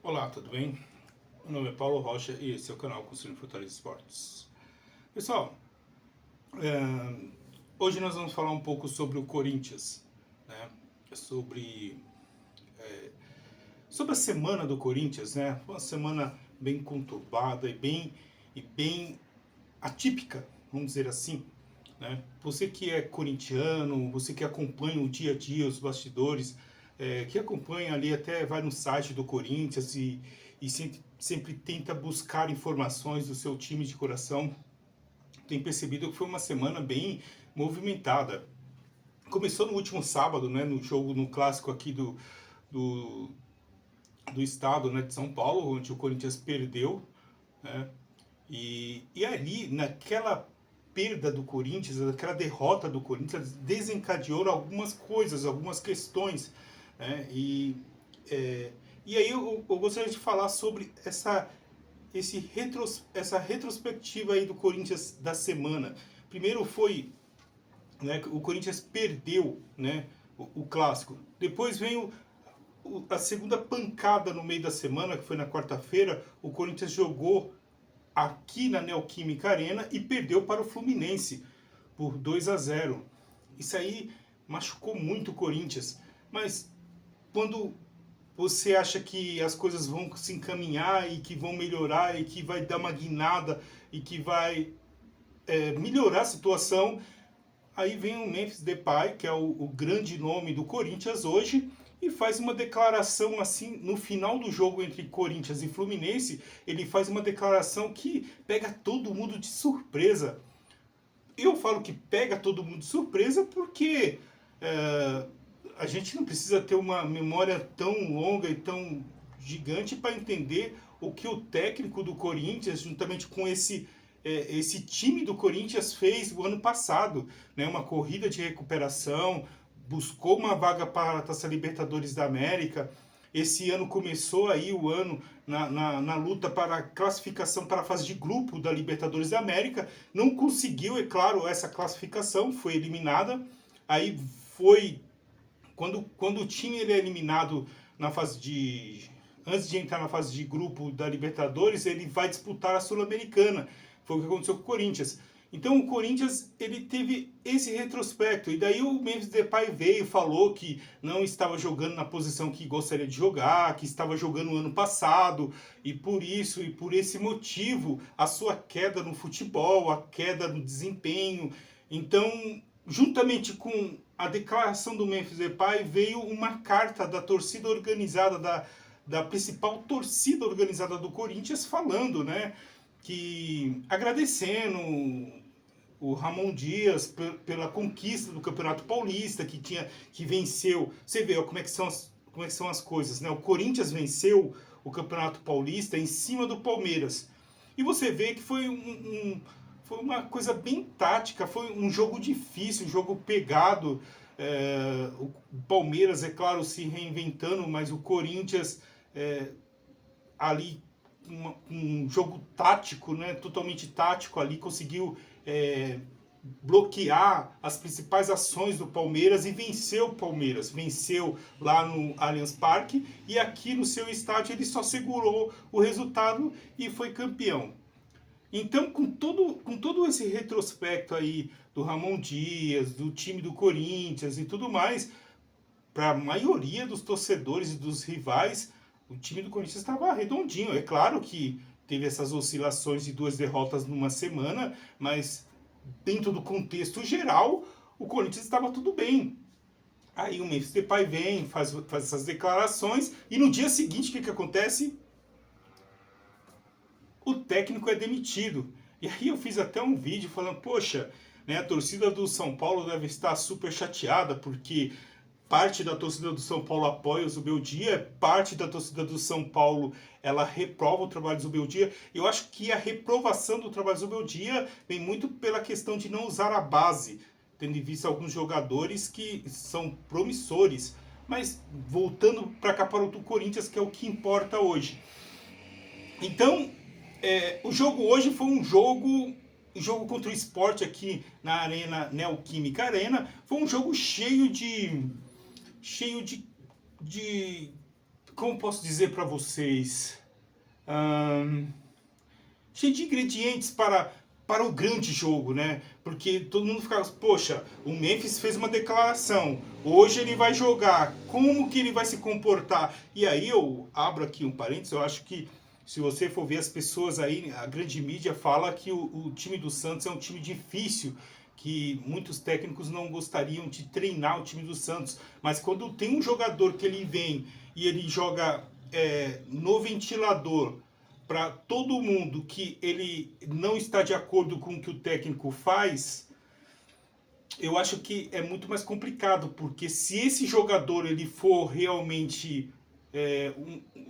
Olá, tudo bem? Meu nome é Paulo Rocha e esse é o canal Construindo Fortaleza Esportes. Pessoal, hoje nós vamos falar um pouco sobre o Corinthians, né? Sobre, sobre a semana do Corinthians, né? Uma semana bem conturbada e bem atípica, vamos dizer assim, né? Você que é corintiano, você que acompanha o dia a dia, os bastidores, que acompanha ali, até vai no site do Corinthians e sempre tenta buscar informações do seu time de coração, tem percebido que foi uma semana bem movimentada. Começou no último sábado, né, no jogo, no clássico aqui do, do estado, né, de São Paulo, onde o Corinthians perdeu, né, e ali, naquela perda do Corinthians, aquela derrota do Corinthians, desencadeou algumas coisas, algumas questões, né? É, e aí eu gostaria de falar sobre essa retrospectiva aí do Corinthians da semana. Primeiro foi, né, o Corinthians perdeu, né, o clássico. Depois veio a segunda pancada no meio da semana, que foi na quarta-feira. O Corinthians jogou aqui na Neoquímica Arena e perdeu para o Fluminense por 2-0. Isso aí machucou muito o Corinthians. Mas quando você acha que as coisas vão se encaminhar e que vão melhorar e que vai dar uma guinada e que vai melhorar a situação, aí vem o Memphis Depay, que é o grande nome do Corinthians hoje, e faz uma declaração assim, no final do jogo entre Corinthians e Fluminense, ele faz uma declaração que pega todo mundo de surpresa. Eu falo que pega todo mundo de surpresa porque a gente não precisa ter uma memória tão longa e tão gigante para entender o que o técnico do Corinthians, juntamente com esse time do Corinthians, fez o ano passado, né? Uma corrida de recuperação, buscou uma vaga para a Taça Libertadores da América. Esse ano começou aí o ano na luta para a classificação para a fase de grupo da Libertadores da América. Não conseguiu, é claro, essa classificação, foi eliminada. Aí foi quando o time ele é eliminado na fase de... Antes de entrar na fase de grupo da Libertadores, ele vai disputar a Sul-Americana. Foi o que aconteceu com o Corinthians. Então o Corinthians ele teve esse retrospecto. E daí o Memphis Depay veio e falou que não estava jogando na posição que gostaria de jogar, que estava jogando no ano passado, e por isso e por esse motivo a sua queda no futebol, a queda no desempenho. Então, juntamente com a declaração do Memphis Depay, veio uma carta da torcida organizada, da principal torcida organizada do Corinthians, falando, né, que agradecendo o Ramon Dias pela conquista do Campeonato Paulista, que venceu. Você vê ó, como é que são as coisas, né? O Corinthians venceu o Campeonato Paulista em cima do Palmeiras. E você vê que foi uma coisa bem tática, foi um jogo difícil, um jogo pegado. O Palmeiras, é claro, se reinventando, mas o Corinthians ali um jogo tático, né, totalmente tático ali, conseguiu bloquear as principais ações do Palmeiras e venceu o Palmeiras. Venceu lá no Allianz Parque e aqui no seu estádio ele só segurou o resultado e foi campeão. Então, com todo esse retrospecto aí do Ramon Dias, do time do Corinthians e tudo mais, para a maioria dos torcedores e dos rivais, o time do Corinthians estava redondinho. É claro que teve essas oscilações de 2 derrotas numa semana, mas dentro do contexto geral, o Corinthians estava tudo bem. Aí o Memphis Depay vem, faz essas declarações, e no dia seguinte, o que acontece? O técnico é demitido. E aí eu fiz até um vídeo falando, poxa, né, a torcida do São Paulo deve estar super chateada, porque parte da torcida do São Paulo apoia o Zubeldia, parte da torcida do São Paulo ela reprova o trabalho do Zubeldia. Eu acho que a reprovação do trabalho do Zubeldia vem muito pela questão de não usar a base, tendo em vista alguns jogadores que são promissores. Mas voltando para cá para o Corinthians, que é o que importa hoje. Então, o jogo hoje foi um jogo contra o Sport aqui na Arena Neoquímica Arena. Foi um jogo cheio de como posso dizer para vocês, cheio de ingredientes para o grande jogo, né? Porque todo mundo ficava, poxa, o Memphis fez uma declaração, hoje ele vai jogar, como que ele vai se comportar? E aí eu abro aqui um parênteses, eu acho que se você for ver as pessoas aí, a grande mídia fala que o time do Santos é um time difícil, que muitos técnicos não gostariam de treinar o time do Santos, mas quando tem um jogador que ele vem e ele joga no ventilador, para todo mundo que ele não está de acordo com o que o técnico faz, eu acho que é muito mais complicado, porque se esse jogador ele for realmente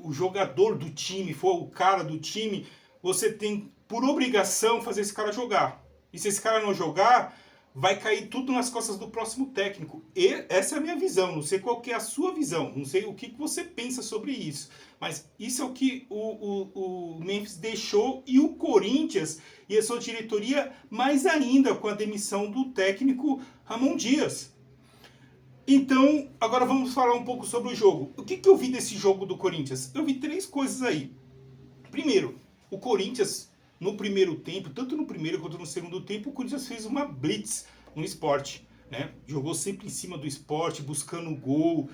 o jogador do time, for o cara do time, você tem por obrigação fazer esse cara jogar. E se esse cara não jogar, vai cair tudo nas costas do próximo técnico. E essa é a minha visão, não sei qual que é a sua visão, não sei o que você pensa sobre isso. Mas isso é o que o Memphis deixou, e o Corinthians e a sua diretoria mais ainda com a demissão do técnico Ramon Dias. Então, agora vamos falar um pouco sobre o jogo. O que eu vi desse jogo do Corinthians? Eu vi 3 coisas aí. Primeiro, o Corinthians, no primeiro tempo, tanto no primeiro quanto no segundo tempo, o Corinthians fez uma blitz no Sport, né? Jogou sempre em cima do Sport, buscando o gol,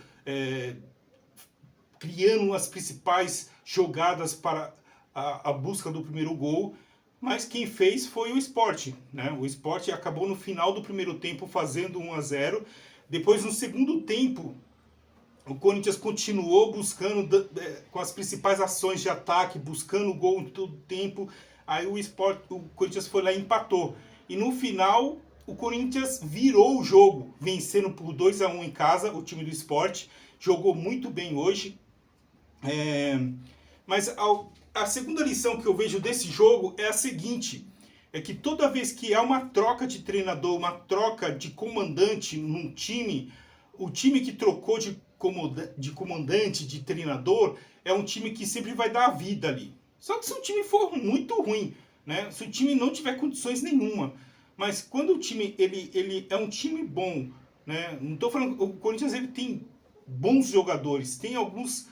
criando as principais jogadas para a busca do primeiro gol, mas quem fez foi o Sport, né? O Sport acabou no final do primeiro tempo fazendo 1-0. Depois, no segundo tempo, o Corinthians continuou buscando com as principais ações de ataque, buscando o gol em todo tempo. Aí o Corinthians foi lá e empatou. E no final, o Corinthians virou o jogo, vencendo por 2-1 em casa, o time do Sport. Jogou muito bem hoje. Mas a segunda lição que eu vejo desse jogo é a seguinte: é que toda vez que há uma troca de treinador, uma troca de comandante num time, o time que trocou de comandante, de treinador, é um time que sempre vai dar a vida ali. Só que se o time for muito ruim, né? Se o time não tiver condições nenhuma, mas quando o time ele é um time bom, né? Não estou falando, o Corinthians ele tem bons jogadores, tem alguns